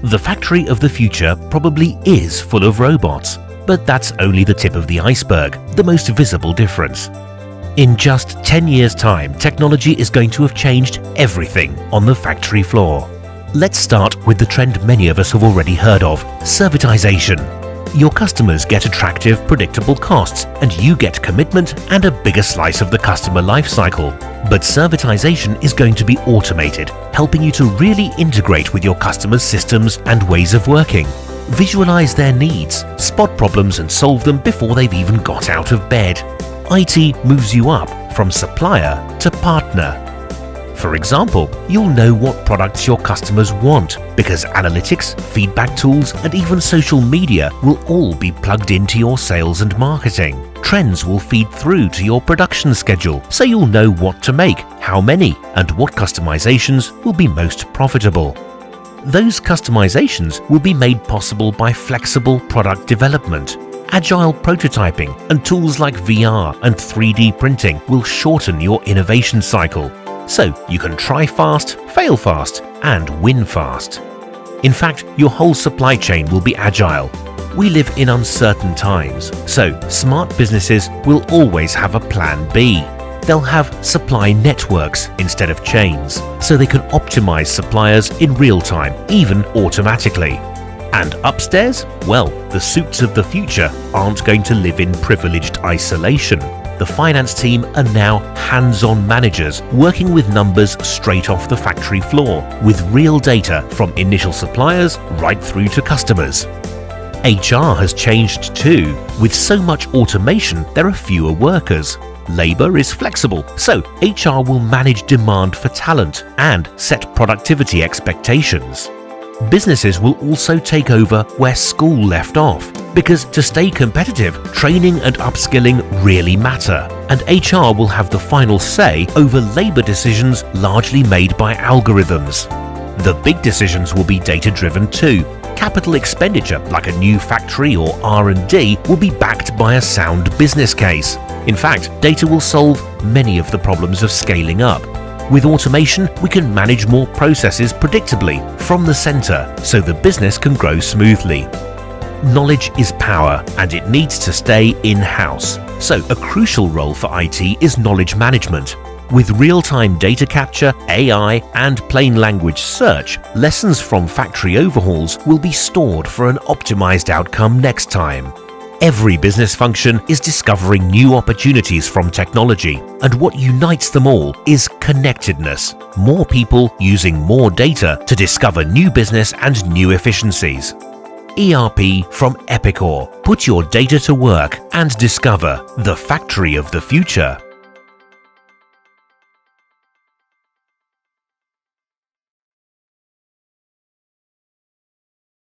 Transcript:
The factory of the future probably is full of robots, but that's only the tip of the iceberg, the most visible difference. In just 10 years' time, technology is going to have changed everything on the factory floor. Let's start with the trend many of us have already heard of, servitization. Your customers get attractive, predictable costs, and you get commitment and a bigger slice of the customer life cycle. But servitization is going to be automated, helping you to really integrate with your customers' systems and ways of working. Visualize their needs, spot problems and solve them before they've even got out of bed. IT moves you up from supplier to partner. For example, you'll know what products your customers want because analytics, feedback tools, and even social media will all be plugged into your sales and marketing. Trends will feed through to your production schedule, so you'll know what to make, how many, and what customizations will be most profitable. Those customizations will be made possible by flexible product development. Agile prototyping and tools like VR and 3D printing will shorten your innovation cycle, so you can try fast, fail fast, and win fast. In fact, your whole supply chain will be agile. We live in uncertain times, so smart businesses will always have a plan B. They'll have supply networks instead of chains, so they can optimize suppliers in real time, even automatically. And upstairs? Well, the suits of the future aren't going to live in privileged isolation. The finance team are now hands-on managers working with numbers straight off the factory floor, with real data from initial suppliers right through to customers. HR has changed too. With so much automation, there are fewer workers. Labor is flexible, so HR will manage demand for talent and set productivity expectations. Businesses will also take over where school left off, because to stay competitive, training and upskilling really matter, and HR will have the final say over labor decisions largely made by algorithms. The big decisions will be data-driven too. Capital expenditure, like a new factory or R&D, will be backed by a sound business case. In fact, data will solve many of the problems of scaling up. With automation, we can manage more processes predictably from the center, so the business can grow smoothly. Knowledge is power, and it needs to stay in-house. So a crucial role for IT is knowledge management. With real-time data capture, AI, and plain language search, lessons from factory overhauls will be stored for an optimized outcome next time. Every business function is discovering new opportunities from technology, and what unites them all is connectedness. More people using more data to discover new business and new efficiencies. ERP from Epicor. Put your data to work and discover the factory of the future.